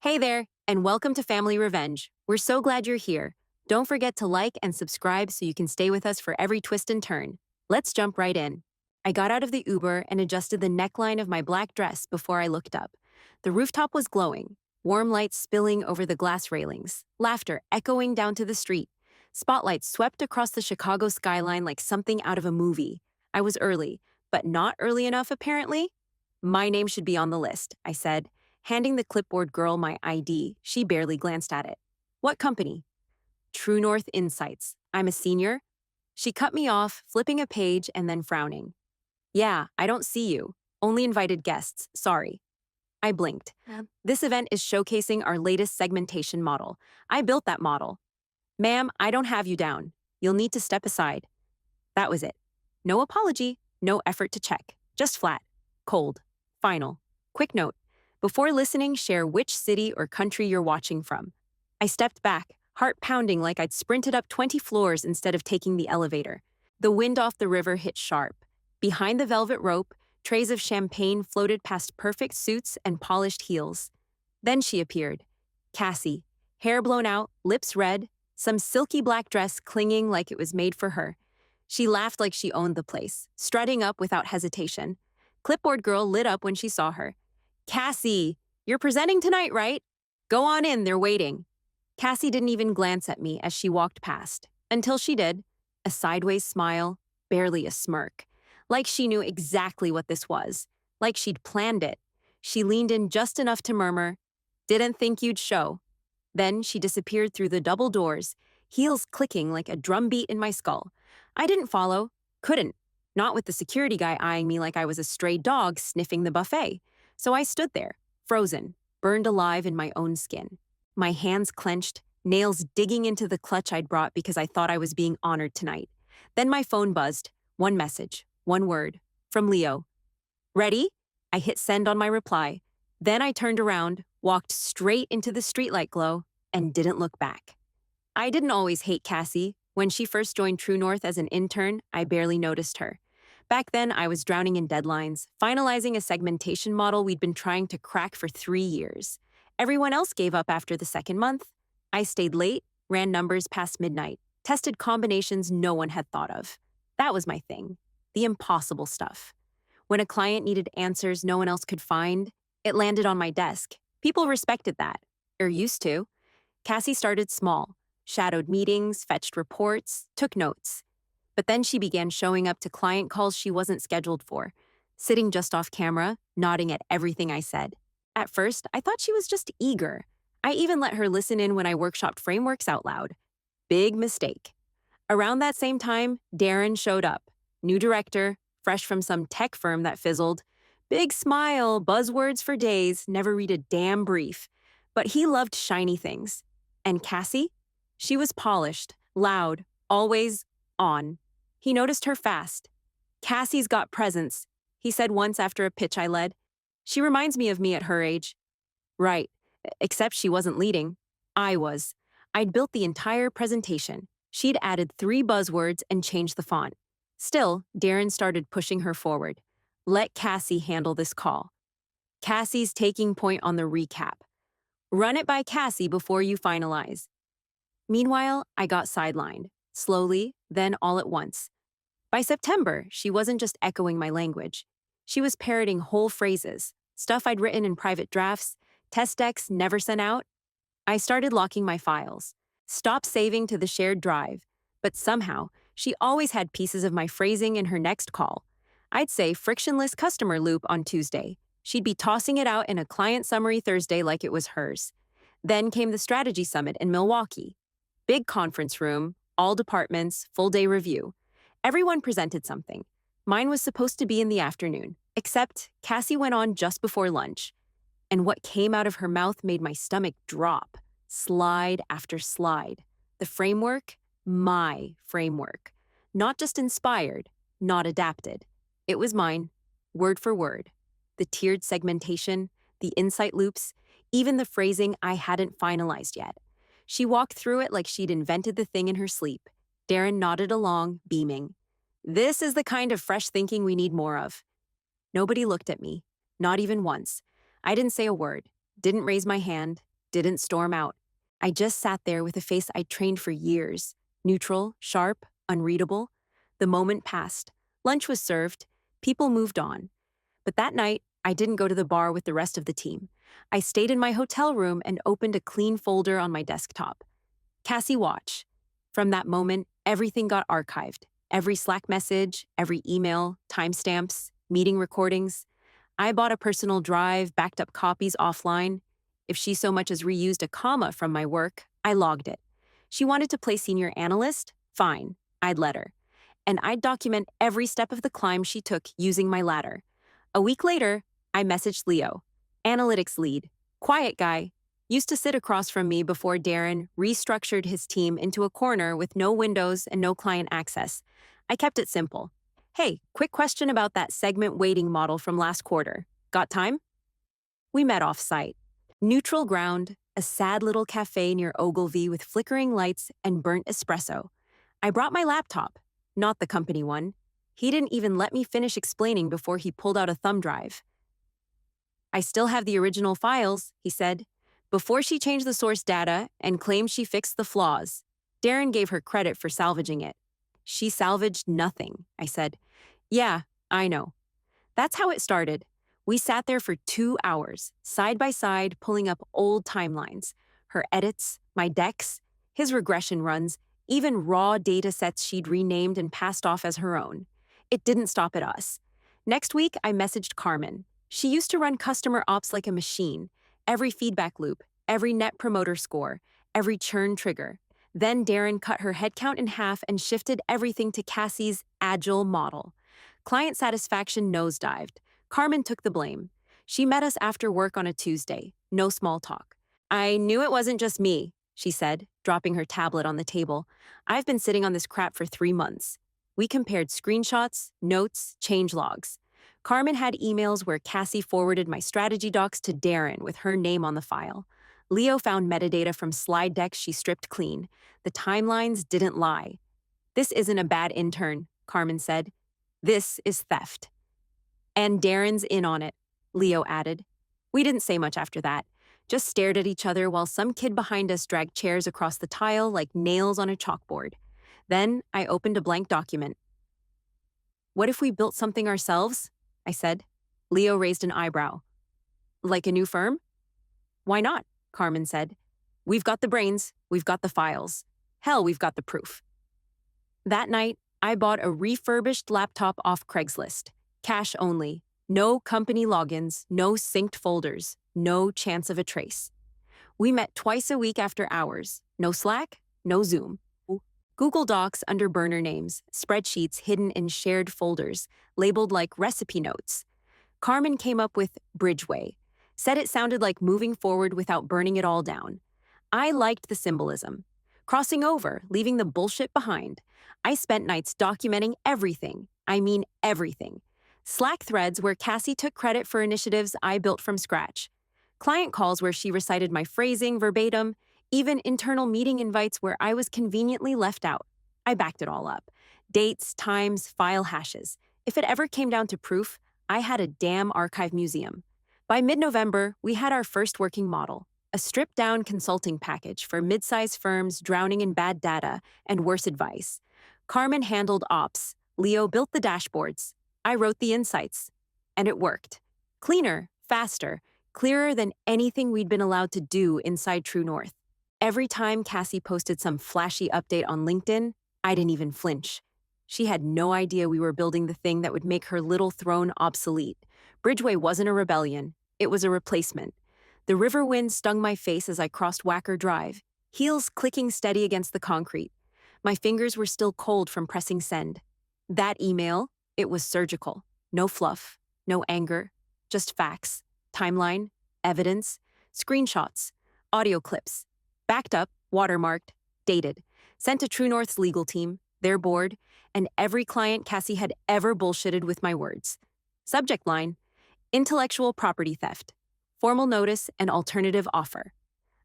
Hey there, and welcome to Family Revenge. We're so glad you're here. Don't forget to like and subscribe so you can stay with us for every twist and turn. Let's jump right in. I got out of the Uber and adjusted the neckline of my black dress before I looked up. The rooftop was glowing, warm lights spilling over the glass railings, laughter echoing down to the street. Spotlights swept across the Chicago skyline like something out of a movie. I was early, but not early enough apparently. My name should be on the list, I said, handing the clipboard girl my ID. She barely glanced at it. What company? True North Insights. I'm a senior. She cut me off, flipping a page and then frowning. Yeah, I don't see you. Only invited guests, sorry. I blinked. This event is showcasing our latest segmentation model. I built that model. Ma'am, I don't have you down. You'll need to step aside. That was it. No apology, no effort to check. Just flat, cold, final. Quick note. Before listening, share which city or country you're watching from. I stepped back, heart pounding like I'd sprinted up 20 floors instead of taking the elevator. The wind off the river hit sharp. Behind the velvet rope, trays of champagne floated past perfect suits and polished heels. Then she appeared. Cassie, hair blown out, lips red, some silky black dress clinging like it was made for her. She laughed like she owned the place, strutting up without hesitation. Clipboard girl lit up when she saw her. Cassie, you're presenting tonight, right? Go on in, they're waiting. Cassie didn't even glance at me as she walked past, until she did. A sideways smile, barely a smirk. Like she knew exactly what this was, like she'd planned it. She leaned in just enough to murmur, "Didn't think you'd show." Then she disappeared through the double doors, heels clicking like a drumbeat in my skull. I didn't follow, couldn't, not with the security guy eyeing me like I was a stray dog sniffing the buffet. So I stood there, frozen, burned alive in my own skin. My hands clenched, nails digging into the clutch I'd brought because I thought I was being honored tonight. Then my phone buzzed. One message, one word, from Leo. Ready? I hit send on my reply. Then I turned around, walked straight into the streetlight glow, and didn't look back. I didn't always hate Cassie. When she first joined True North as an intern, I barely noticed her. Back then, I was drowning in deadlines, finalizing a segmentation model we'd been trying to crack for 3 years. Everyone else gave up after the second month. I stayed late, ran numbers past midnight, tested combinations no one had thought of. That was my thing, the impossible stuff. When a client needed answers no one else could find, it landed on my desk. People respected that, or used to. Cassie started small, shadowed meetings, fetched reports, took notes. But then she began showing up to client calls she wasn't scheduled for, sitting just off camera, nodding at everything I said. At first, I thought she was just eager. I even let her listen in when I workshopped frameworks out loud. Big mistake. Around that same time, Darren showed up. New director, fresh from some tech firm that fizzled. Big smile, buzzwords for days, never read a damn brief. But he loved shiny things. And Cassie? She was polished, loud, always on. He noticed her fast. Cassie's got presence, he said once after a pitch I led. She reminds me of me at her age. Right, except she wasn't leading. I was. I'd built the entire presentation. She'd added 3 buzzwords and changed the font. Still, Darren started pushing her forward. Let Cassie handle this call. Cassie's taking point on the recap. Run it by Cassie before you finalize. Meanwhile, I got sidelined. Slowly, then all at once. By September, she wasn't just echoing my language. She was parroting whole phrases, stuff I'd written in private drafts, test decks never sent out. I started locking my files, stopped saving to the shared drive, but somehow, she always had pieces of my phrasing in her next call. I'd say frictionless customer loop on Tuesday. She'd be tossing it out in a client summary Thursday like it was hers. Then came the strategy summit in Milwaukee. Big conference room, all departments, full day review. Everyone presented something. Mine was supposed to be in the afternoon, except Cassie went on just before lunch. And what came out of her mouth made my stomach drop, slide after slide. The framework? My framework. Not just inspired, not adapted. It was mine, word for word. The tiered segmentation, the insight loops, even the phrasing I hadn't finalized yet. She walked through it like she'd invented the thing in her sleep. Darren nodded along, beaming. This is the kind of fresh thinking we need more of. Nobody looked at me, not even once. I didn't say a word, didn't raise my hand, didn't storm out. I just sat there with a face I'd trained for years, neutral, sharp, unreadable. The moment passed. Lunch was served. People moved on. But that night, I didn't go to the bar with the rest of the team. I stayed in my hotel room and opened a clean folder on my desktop. Cassie Watch. From that moment, everything got archived. Every Slack message, every email, timestamps, meeting recordings. I bought a personal drive, backed up copies offline. If she so much as reused a comma from my work, I logged it. She wanted to play senior analyst? Fine, I'd let her. And I'd document every step of the climb she took using my ladder. A week later, I messaged Leo, analytics lead, quiet guy, used to sit across from me before Darren restructured his team into a corner with no windows and no client access. I kept it simple. Hey, quick question about that segment weighting model from last quarter. Got time? We met off-site. Neutral ground, a sad little cafe near Ogilvy with flickering lights and burnt espresso. I brought my laptop, not the company one. He didn't even let me finish explaining before he pulled out a thumb drive. I still have the original files, he said, before she changed the source data and claimed she fixed the flaws. Darren gave her credit for salvaging it. She salvaged nothing, I said. Yeah, I know. That's how it started. We sat there for 2 hours, side by side, pulling up old timelines. Her edits, my decks, his regression runs, even raw data sets she'd renamed and passed off as her own. It didn't stop at us. Next week, I messaged Carmen. She used to run customer ops like a machine. Every feedback loop, every net promoter score, every churn trigger. Then Darren cut her headcount in half and shifted everything to Cassie's agile model. Client satisfaction nosedived. Carmen took the blame. She met us after work on a Tuesday. No small talk. I knew it wasn't just me, she said, dropping her tablet on the table. I've been sitting on this crap for 3 months. We compared screenshots, notes, change logs. Carmen had emails where Cassie forwarded my strategy docs to Darren with her name on the file. Leo found metadata from slide decks she stripped clean. The timelines didn't lie. This isn't a bad intern, Carmen said. This is theft. And Darren's in on it, Leo added. We didn't say much after that, just stared at each other while some kid behind us dragged chairs across the tile like nails on a chalkboard. Then I opened a blank document. What if we built something ourselves? I said. Leo raised an eyebrow. Like a new firm? Why not? Carmen said. We've got the brains, we've got the files. Hell, we've got the proof. That night, I bought a refurbished laptop off Craigslist. Cash only. No company logins, no synced folders, no chance of a trace. We met twice a week after hours. No Slack, no Zoom. Google Docs under burner names, spreadsheets hidden in shared folders, labeled like recipe notes. Carmen came up with Bridgeway, said it sounded like moving forward without burning it all down. I liked the symbolism. Crossing over, leaving the bullshit behind. I spent nights documenting everything. I mean everything. Slack threads where Cassie took credit for initiatives I built from scratch. Client calls where she recited my phrasing verbatim. Even internal meeting invites where I was conveniently left out. I backed it all up. Dates, times, file hashes. If it ever came down to proof, I had a damn archive museum. By mid-November, we had our first working model, a stripped-down consulting package for mid-sized firms drowning in bad data and worse advice. Carmen handled ops. Leo built the dashboards. I wrote the insights. And it worked. Cleaner, faster, clearer than anything we'd been allowed to do inside True North. Every time Cassie posted some flashy update on LinkedIn, I didn't even flinch. She had no idea we were building the thing that would make her little throne obsolete. Bridgeway wasn't a rebellion. It was a replacement. The river wind stung my face as I crossed Wacker Drive, heels clicking steady against the concrete. My fingers were still cold from pressing send. That email, it was surgical. No fluff, no anger, just facts, timeline, evidence, screenshots, audio clips. Backed up, watermarked, dated, sent to True North's legal team, their board, and every client Cassie had ever bullshitted with my words. Subject line, intellectual property theft, formal notice and alternative offer.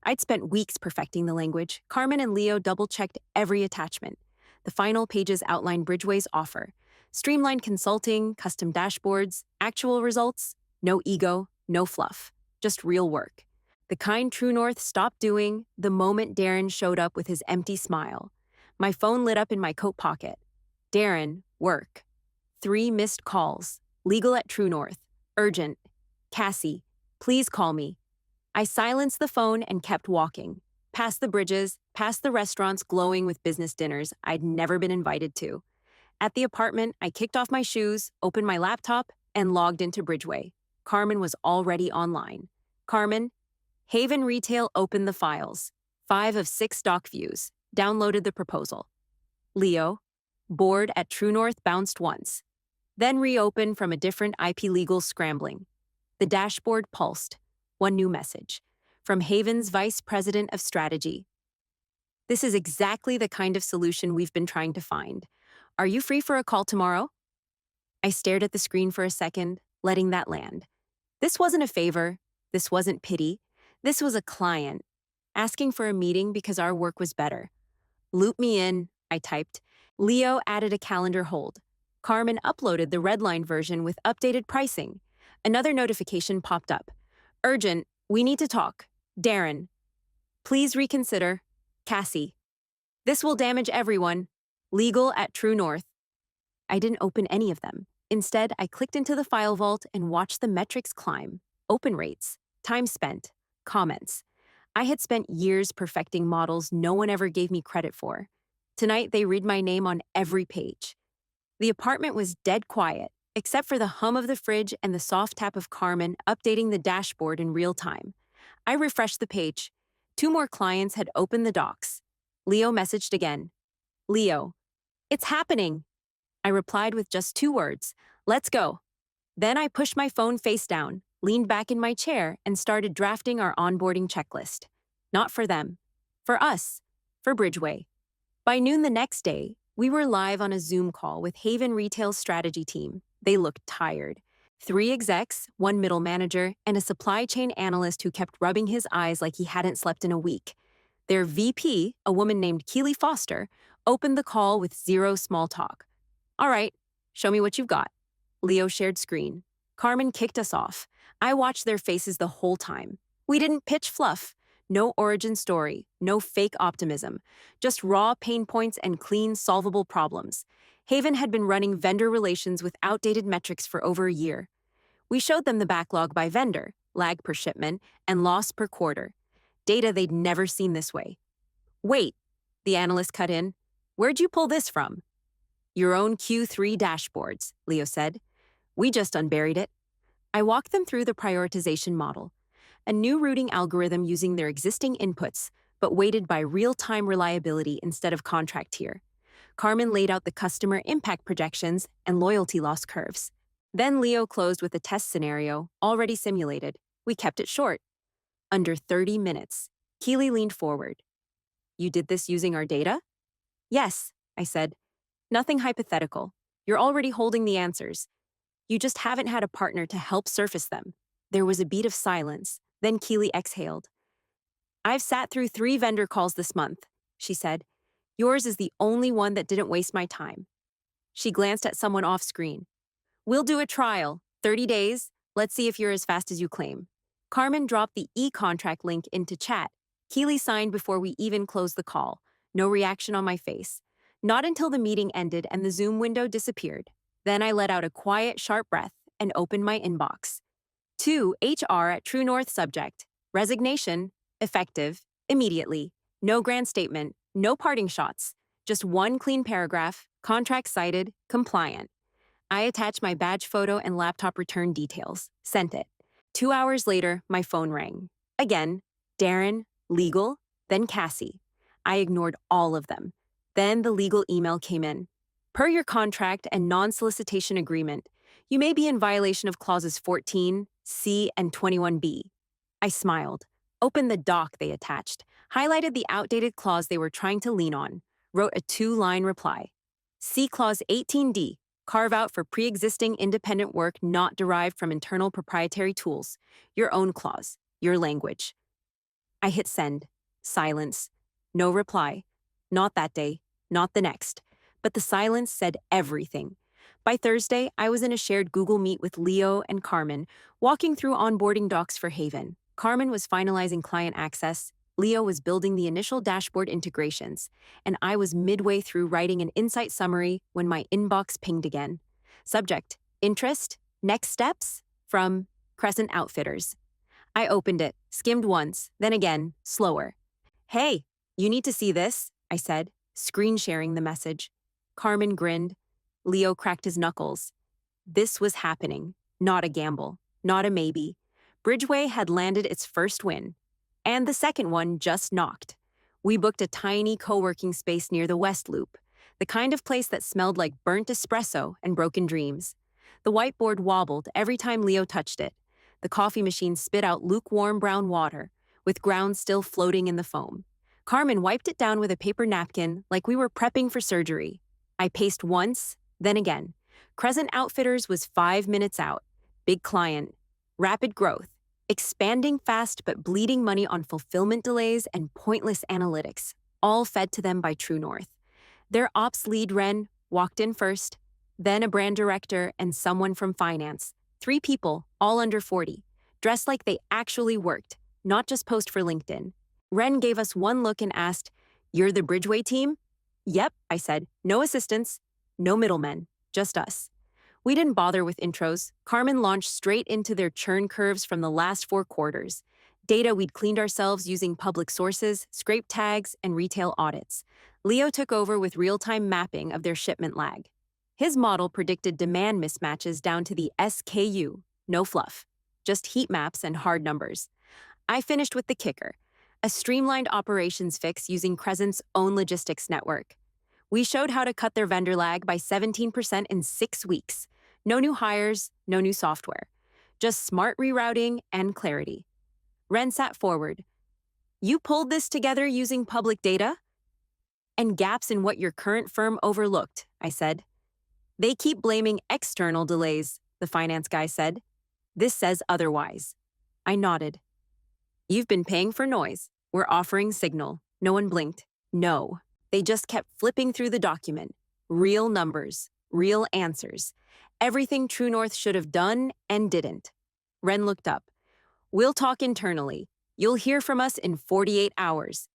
I'd spent weeks perfecting the language. Carmen and Leo double-checked every attachment. The final pages outlined Bridgeway's offer. Streamlined consulting, custom dashboards, actual results, no ego, no fluff, just real work. The kind True North stopped doing the moment Darren showed up with his empty smile. My phone lit up in my coat pocket. Darren, work. 3 missed calls. Legal at True North. Urgent. Cassie, please call me. I silenced the phone and kept walking. Past the bridges, past the restaurants glowing with business dinners I'd never been invited to. At the apartment, I kicked off my shoes, opened my laptop, and logged into Bridgeway. Carmen was already online. Carmen, Haven Retail opened the files. 5 of 6 doc views. Downloaded the proposal. Leo, board at True North bounced once. Then reopened from a different IP legal scrambling. The dashboard pulsed. One new message. From Haven's Vice President of Strategy. This is exactly the kind of solution we've been trying to find. Are you free for a call tomorrow? I stared at the screen for a second, letting that land. This wasn't a favor. This wasn't pity. This was a client, asking for a meeting because our work was better. Loop me in, I typed. Leo added a calendar hold. Carmen uploaded the redline version with updated pricing. Another notification popped up. Urgent, we need to talk. Darren. Please reconsider. Cassie. This will damage everyone. Legal at True North. I didn't open any of them. Instead, I clicked into the file vault and watched the metrics climb. Open rates, time spent, comments. I had spent years perfecting models no one ever gave me credit for. Tonight, they read my name on every page. The apartment was dead quiet, except for the hum of the fridge and the soft tap of Carmen updating the dashboard in real time. I refreshed the page. 2 more clients had opened the docs. Leo messaged again. Leo, it's happening. I replied with just 2 words, let's go. Then I pushed my phone face down, leaned back in my chair, and started drafting our onboarding checklist. Not for them. For us. For Bridgeway. By noon the next day, we were live on a Zoom call with Haven Retail's strategy team. They looked tired. 3 execs, 1 middle manager, and a supply chain analyst who kept rubbing his eyes like he hadn't slept in a week. Their VP, a woman named Keely Foster, opened the call with 0 small talk. All right, show me what you've got. Leo shared screen. Carmen kicked us off. I watched their faces the whole time. We didn't pitch fluff. No origin story, no fake optimism, just raw pain points and clean, solvable problems. Haven had been running vendor relations with outdated metrics for over a year. We showed them the backlog by vendor, lag per shipment, and loss per quarter. Data they'd never seen this way. Wait, the analyst cut in. Where'd you pull this from? Your own Q3 dashboards, Leo said. We just unburied it. I walked them through the prioritization model. A new routing algorithm using their existing inputs, but weighted by real-time reliability instead of contract tier. Carmen laid out the customer impact projections and loyalty loss curves. Then Leo closed with a test scenario, already simulated. We kept it short. Under 30 minutes. Keely leaned forward. You did this using our data? Yes, I said. Nothing hypothetical. You're already holding the answers. You just haven't had a partner to help surface them. There was a beat of silence. Then Keely exhaled. I've sat through 3 vendor calls this month, she said. Yours is the only one that didn't waste my time. She glanced at someone off screen. We'll do a trial, 30 days. Let's see if you're as fast as you claim. Carmen dropped the e-contract link into chat. Keely signed before we even closed the call. No reaction on my face. Not until the meeting ended and the Zoom window disappeared. Then I let out a quiet, sharp breath and opened my inbox. 2 HR at True North subject. Resignation. Effective. Immediately. No grand statement. No parting shots. Just 1 clean paragraph. Contract cited. Compliant. I attached my badge photo and laptop return details. Sent it. 2 hours later, my phone rang. Again. Darren. Legal. Then Cassie. I ignored all of them. Then the legal email came in. Per your contract and non-solicitation agreement, you may be in violation of clauses 14, C, and 21B. I smiled, opened the doc they attached, highlighted the outdated clause they were trying to lean on, wrote a 2-line reply. See clause 18D, carve out for pre-existing independent work not derived from internal proprietary tools. Your own clause, your language. I hit send. Silence. No reply. Not that day, not the next. But the silence said everything. By Thursday, I was in a shared Google Meet with Leo and Carmen, walking through onboarding docs for Haven. Carmen was finalizing client access, Leo was building the initial dashboard integrations, and I was midway through writing an insight summary when my inbox pinged again. Subject: Interest? Next steps? From Crescent Outfitters. I opened it, skimmed once, then again, slower. Hey, you need to see this, I said, screen sharing the message. Carmen grinned. Leo cracked his knuckles. This was happening, not a gamble, not a maybe. Bridgeway had landed its first win, and the second one just knocked. We booked a tiny co-working space near the West Loop, the kind of place that smelled like burnt espresso and broken dreams. The whiteboard wobbled every time Leo touched it. The coffee machine spit out lukewarm brown water, with grounds still floating in the foam. Carmen wiped it down with a paper napkin like we were prepping for surgery. I paced once, then again. Crescent Outfitters was 5 minutes out. Big client. Rapid growth. Expanding fast but bleeding money on fulfillment delays and pointless analytics, all fed to them by True North. Their ops lead, Ren, walked in first, then a brand director and someone from finance. 3 people, all under 40, dressed like they actually worked, not just post for LinkedIn. Ren gave us one look and asked, "You're the Bridgeway team?" "Yep," I said. "No assistants, no middlemen, just us." We didn't bother with intros. Carmen launched straight into their churn curves from the last 4 quarters. Data we'd cleaned ourselves using public sources, scrape tags, and retail audits. Leo took over with real-time mapping of their shipment lag. His model predicted demand mismatches down to the SKU, no fluff, just heat maps and hard numbers. I finished with the kicker, a streamlined operations fix using Crescent's own logistics network. We showed how to cut their vendor lag by 17% in 6 weeks. No new hires, no new software. Just smart rerouting and clarity. Ren sat forward. "You pulled this together using public data?" "And gaps in what your current firm overlooked," I said. "They keep blaming external delays," the finance guy said. "This says otherwise." I nodded. "You've been paying for noise. We're offering signal." No one blinked. No. They just kept flipping through the document. Real numbers, real answers. Everything True North should have done and didn't. Ren looked up. "We'll talk internally. You'll hear from us in 48 hours.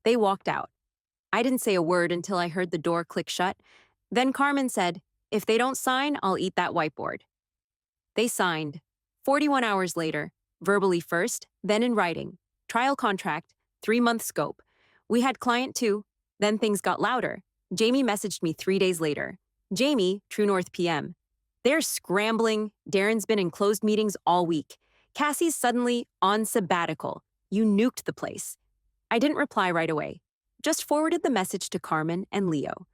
They walked out. I didn't say a word until I heard the door click shut. Then Carmen said, "If they don't sign, I'll eat that whiteboard." They signed. 41 hours later, verbally first, then in writing. Trial contract, 3-month scope. We had client 2, then things got louder. Jamie messaged me 3 days later. Jamie, True North PM. "They're scrambling. Darren's been in closed meetings all week. Cassie's suddenly on sabbatical. You nuked the place." I didn't reply right away. Just forwarded the message to Carmen and Leo.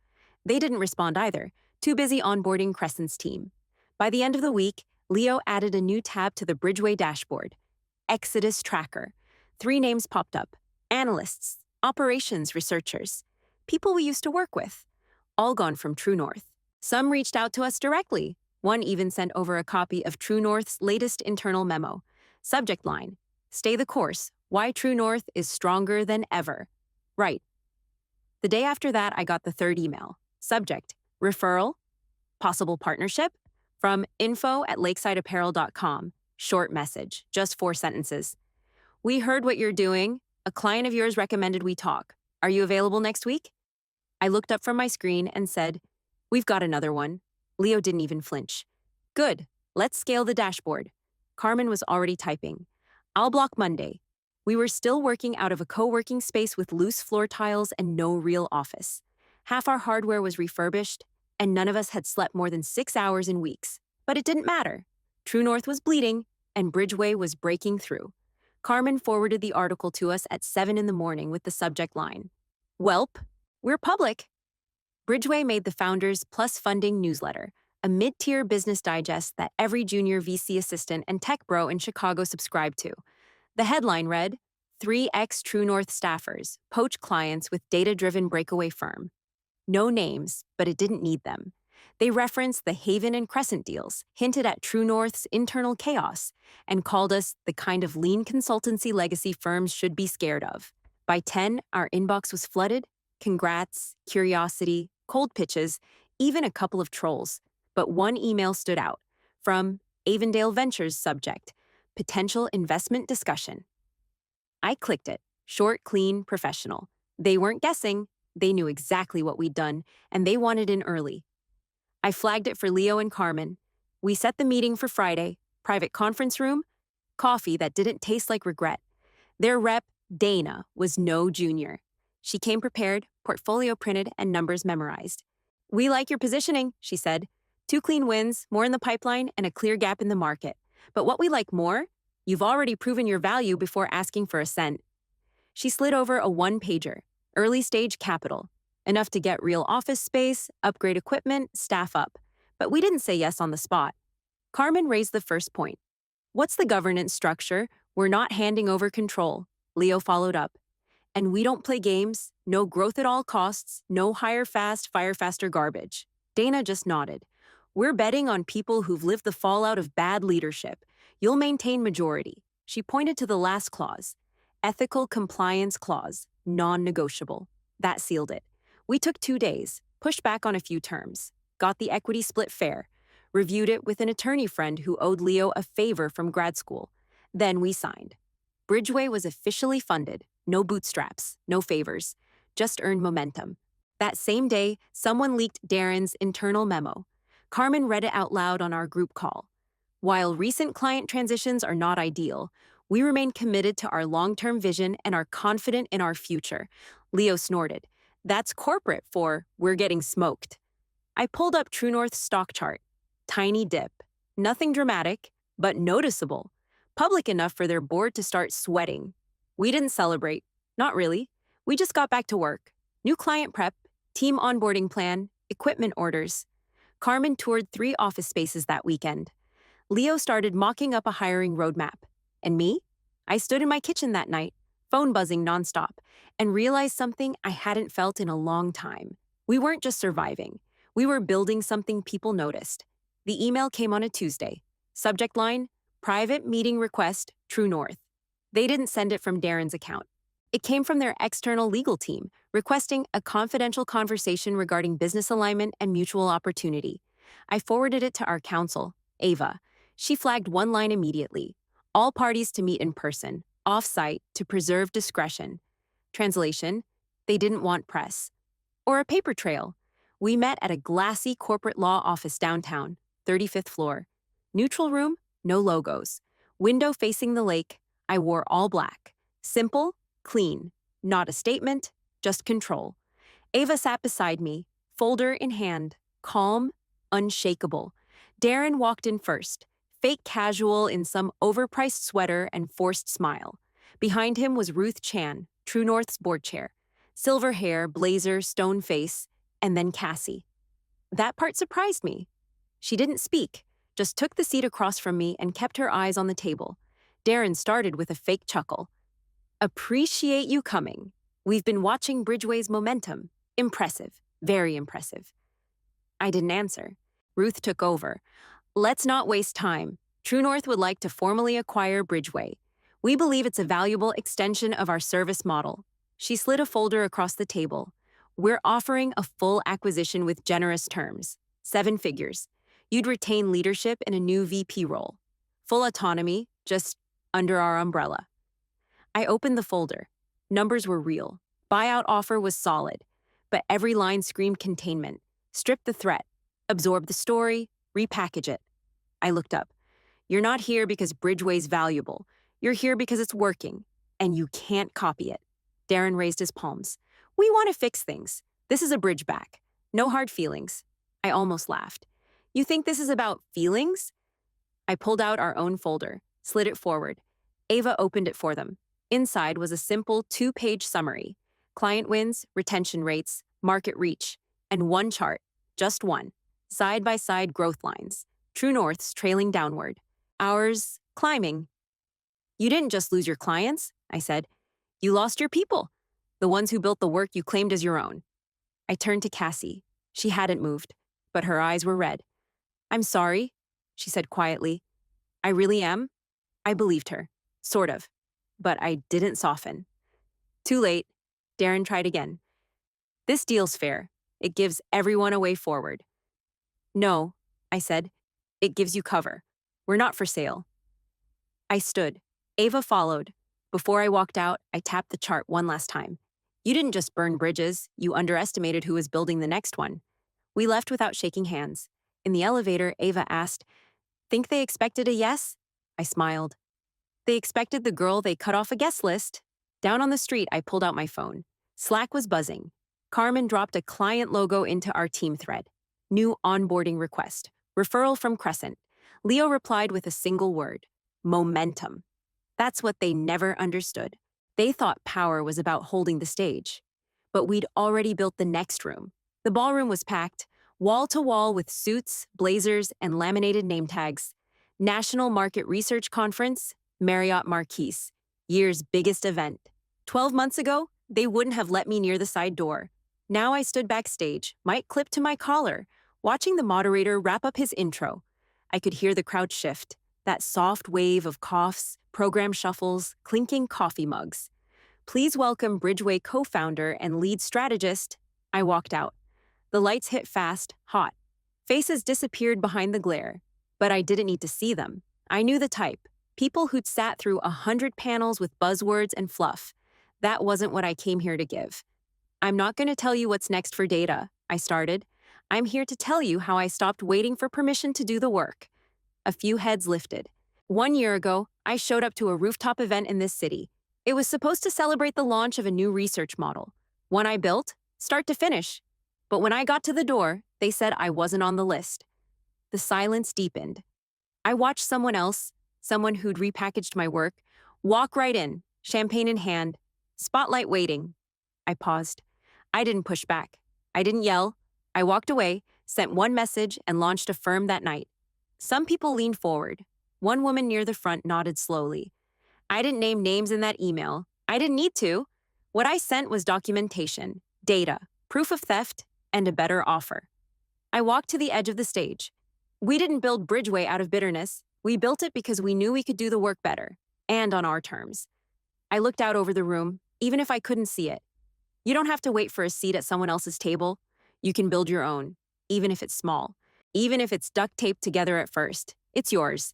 They didn't respond either, too busy onboarding Crescent's team. By the end of the week, Leo added a new tab to the Bridgeway dashboard. Exodus Tracker. 3 names popped up. Analysts, operations researchers, people we used to work with. All gone from True North. Some reached out to us directly. One even sent over a copy of True North's latest internal memo. Subject line: "Stay the course. Why True North is stronger than ever." Right. The day after that, I got the 3rd email. Subject: referral, possible partnership, from info@lakesideapparel.com. Short message, just 4 sentences. "We heard what you're doing. A client of yours recommended we talk. Are you available next week?" I looked up from my screen and said, "We've got another one." Leo didn't even flinch. "Good. Let's scale the dashboard." Carmen was already typing. "I'll block Monday." We were still working out of a co-working space with loose floor tiles and no real office. Half our hardware was refurbished, and none of us had slept more than 6 hours in weeks. But it didn't matter. True North was bleeding, and Bridgeway was breaking through. Carmen forwarded the article to us at 7 in the morning with the subject line: "Welp, we're public." Bridgeway made the Founders Plus Funding newsletter, a mid-tier business digest that every junior VC assistant and tech bro in Chicago subscribed to. The headline read, 3 ex-True North staffers poach clients with data-driven breakaway firm. No names, but it didn't need them. They referenced the Haven and Crescent deals, hinted at True North's internal chaos, and called us the kind of lean consultancy legacy firms should be scared of. By 10, our inbox was flooded. Congrats, curiosity, cold pitches, even a couple of trolls. But one email stood out, from Avondale Ventures subject: potential investment discussion. I clicked it. Short, clean, professional. They weren't guessing. They knew exactly what we'd done, and they wanted in early. I flagged it for Leo and Carmen. We set the meeting for Friday. Private conference room, coffee that didn't taste like regret. Their rep, Dana, was no junior. She came prepared, portfolio printed, and numbers memorized. "We like your positioning," she said. "Two clean wins, more in the pipeline, and a clear gap in the market. But what we like more? You've already proven your value before asking for a cent." She slid over a one-pager. Early stage capital. Enough to get real office space, upgrade equipment, staff up. But we didn't say yes on the spot. Carmen raised the first point. "What's the governance structure? We're not handing over control." Leo followed up. "And we don't play games, no growth at all costs, no hire fast, fire faster garbage." Dana just nodded. "We're betting on people who've lived the fallout of bad leadership. You'll maintain majority." She pointed to the last clause. Ethical compliance clause, non-negotiable. That sealed it. We took 2 days, pushed back on a few terms, got the equity split fair, reviewed it with an attorney friend who owed Leo a favor from grad school. Then we signed. Bridgeway was officially funded. No bootstraps, no favors, just earned momentum. That same day, someone leaked Darren's internal memo. Carmen read it out loud on our group call. "While recent client transitions are not ideal, we remain committed to our long-term vision and are confident in our future." Leo snorted. "That's corporate for 'we're getting smoked.'" I pulled up True North's stock chart. Tiny dip. Nothing dramatic, but noticeable. Public enough for their board to start sweating. We didn't celebrate. Not really. We just got back to work. New client prep, team onboarding plan, equipment orders. Carmen toured 3 office spaces that weekend. Leo started mocking up a hiring roadmap. And me? I stood in my kitchen that night, phone buzzing nonstop, and realized something I hadn't felt in a long time. We weren't just surviving. We were building something people noticed. The email came on a Tuesday. Subject line, "Private meeting request, True North." They didn't send it from Darren's account. It came from their external legal team, requesting a confidential conversation regarding business alignment and mutual opportunity. I forwarded it to our counsel, Ava. She flagged one line immediately. "All parties to meet in person, off-site, to preserve discretion." Translation, they didn't want press. Or a paper trail. We met at a glassy corporate law office downtown, 35th floor. Neutral room, no logos. Window facing the lake. I wore all black. Simple, clean. Not a statement, just control. Ava sat beside me, folder in hand, calm, unshakable. Darren walked in first, fake casual in some overpriced sweater and forced smile. Behind him was Ruth Chan, True North's board chair. Silver hair, blazer, stone face, and then Cassie. That part surprised me. She didn't speak, just took the seat across from me and kept her eyes on the table. Darren started with a fake chuckle. "Appreciate you coming. We've been watching Bridgeway's momentum. Impressive, very impressive." I didn't answer. Ruth took over. "Let's not waste time. True North would like to formally acquire Bridgeway. We believe it's a valuable extension of our service model." She slid a folder across the table. "We're offering a full acquisition with generous terms. 7 figures. You'd retain leadership in a new VP role. Full autonomy, just under our umbrella." I opened the folder. Numbers were real. Buyout offer was solid. But every line screamed containment. Strip the threat. Absorb the story. Repackage it. I looked up. "You're not here because Bridgeway's valuable. You're here because it's working. And you can't copy it." Darren raised his palms. "We want to fix things. This is a bridge back. No hard feelings." I almost laughed. "You think this is about feelings?" I pulled out our own folder, slid it forward. Ava opened it for them. Inside was a simple 2-page summary. Client wins, retention rates, market reach, and one chart, just one. Side-by-side growth lines. True North's trailing downward. Ours, climbing. "You didn't just lose your clients," I said. "You lost your people. The ones who built the work you claimed as your own." I turned to Cassie. She hadn't moved, but her eyes were red. "I'm sorry," she said quietly. "I really am." I believed her. Sort of. But I didn't soften. Too late. Darren tried again. "This deal's fair. It gives everyone a way forward." "No," I said. "It gives you cover. We're not for sale." I stood. Ava followed. Before I walked out, I tapped the chart one last time. You didn't just burn bridges, you underestimated who was building the next one. We left without shaking hands. In the elevator, Ava asked, "Think they expected a yes?" I smiled. They expected the girl they cut off a guest list. Down on the street, I pulled out my phone. Slack was buzzing. Carmen dropped a client logo into our team thread. New onboarding request. Referral from Crescent. Leo replied with a single word. Momentum. That's what they never understood. They thought power was about holding the stage. But we'd already built the next room. The ballroom was packed, wall to wall with suits, blazers, and laminated name tags. National Market Research Conference, Marriott Marquise, year's biggest event. 12 months ago, they wouldn't have let me near the side door. Now I stood backstage, mic clipped to my collar, watching the moderator wrap up his intro. I could hear the crowd shift, that soft wave of coughs, program shuffles, clinking coffee mugs. Please welcome Bridgeway co-founder and lead strategist. I walked out. The lights hit fast, hot. Faces disappeared behind the glare. But I didn't need to see them. I knew the type. People who'd sat through 100 panels with buzzwords and fluff. That wasn't what I came here to give. I'm not going to tell you what's next for data, I started. I'm here to tell you how I stopped waiting for permission to do the work. A few heads lifted. 1 year ago, I showed up to a rooftop event in this city. It was supposed to celebrate the launch of a new research model. One I built, start to finish. But when I got to the door, they said I wasn't on the list. The silence deepened. I watched someone else, someone who'd repackaged my work, walk right in, champagne in hand, spotlight waiting. I paused. I didn't push back. I didn't yell. I walked away, sent one message, and launched a firm that night. Some people leaned forward. One woman near the front nodded slowly. I didn't name names in that email. I didn't need to. What I sent was documentation, data, proof of theft, and a better offer. I walked to the edge of the stage. We didn't build Bridgeway out of bitterness. We built it because we knew we could do the work better, and on our terms. I looked out over the room, even if I couldn't see it. You don't have to wait for a seat at someone else's table. You can build your own, even if it's small. Even if it's duct taped together at first. It's yours.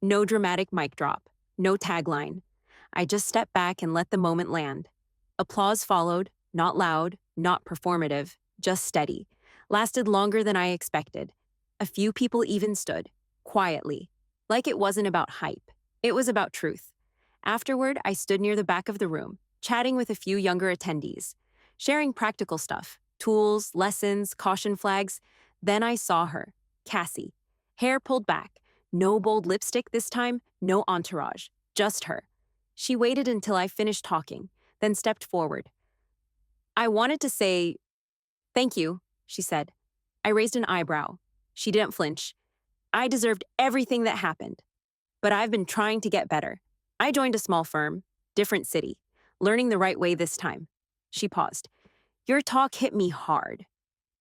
No dramatic mic drop. No tagline. I just stepped back and let the moment land. Applause followed, not loud, not performative, just steady. Lasted longer than I expected. A few people even stood, quietly, like it wasn't about hype. It was about truth. Afterward, I stood near the back of the room, chatting with a few younger attendees, sharing practical stuff, tools, lessons, caution flags. Then I saw her, Cassie. Hair pulled back, no bold lipstick this time, no entourage, just her. She waited until I finished talking, then stepped forward. I wanted to say, "Thank you," she said. I raised an eyebrow. She didn't flinch. I deserved everything that happened. But I've been trying to get better. I joined a small firm, different city, learning the right way this time. She paused. Your talk hit me hard.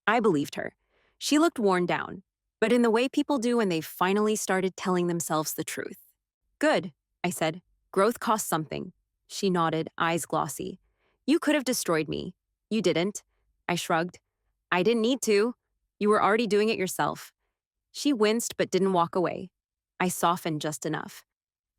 I believed her. She looked worn down, but in the way people do when they've finally started telling themselves the truth. Good, I said. Growth costs something. She nodded, eyes glossy. You could have destroyed me. You didn't. I shrugged. I didn't need to. You were already doing it yourself. She winced but didn't walk away. I softened just enough.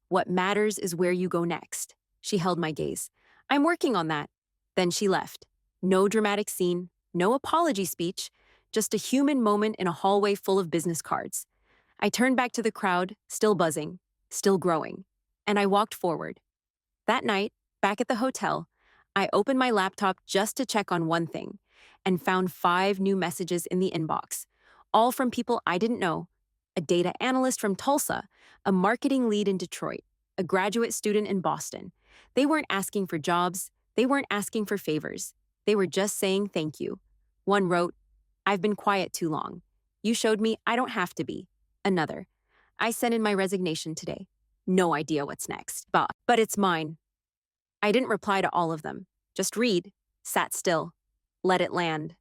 What matters is where you go next. She held my gaze. I'm working on that. Then she left. No dramatic scene, no apology speech, just a human moment in a hallway full of business cards. I turned back to the crowd, still buzzing, still growing, and I walked forward. That night, back at the hotel, I opened my laptop just to check on one thing and found 5 new messages in the inbox, all from people I didn't know: a data analyst from Tulsa, a marketing lead in Detroit, a graduate student in Boston. They weren't asking for jobs. They weren't asking for favors. They were just saying thank you. One wrote, I've been quiet too long. You showed me I don't have to be. Another, I sent in my resignation today. No idea what's next, but it's mine. I didn't reply to all of them. Just read, sat still, let it land.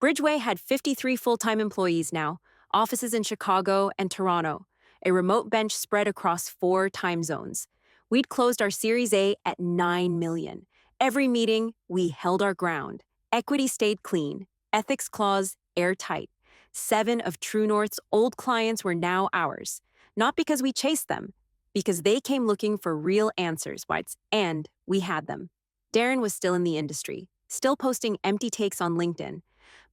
Bridgeway had 53 full-time employees now, offices in Chicago and Toronto, a remote bench spread across 4 time zones. We'd closed our Series A at $9 million. Every meeting, we held our ground. Equity stayed clean. Ethics clause airtight. 7 of True North's old clients were now ours. Not because we chased them, because they came looking for real answers, Whites, and we had them. Darren was still in the industry, still posting empty takes on LinkedIn,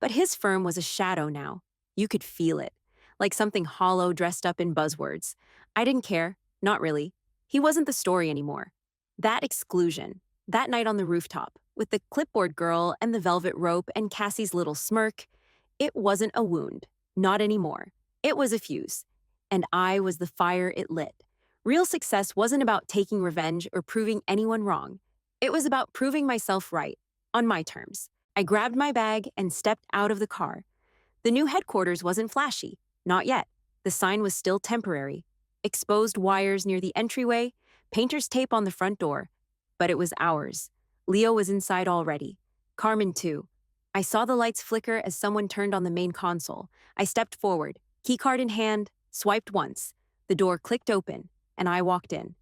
but his firm was a shadow now. You could feel it, like something hollow dressed up in buzzwords. I didn't care, not really. He wasn't the story anymore. That exclusion, that night on the rooftop, with the clipboard girl and the velvet rope and Cassie's little smirk, it wasn't a wound, not anymore. It was a fuse, and I was the fire it lit. Real success wasn't about taking revenge or proving anyone wrong. It was about proving myself right, on my terms. I grabbed my bag and stepped out of the car. The new headquarters wasn't flashy, not yet. The sign was still temporary. Exposed wires near the entryway, painter's tape on the front door. But it was ours. Leo was inside already. Carmen, too. I saw the lights flicker as someone turned on the main console. I stepped forward, keycard in hand, swiped once. The door clicked open, and I walked in.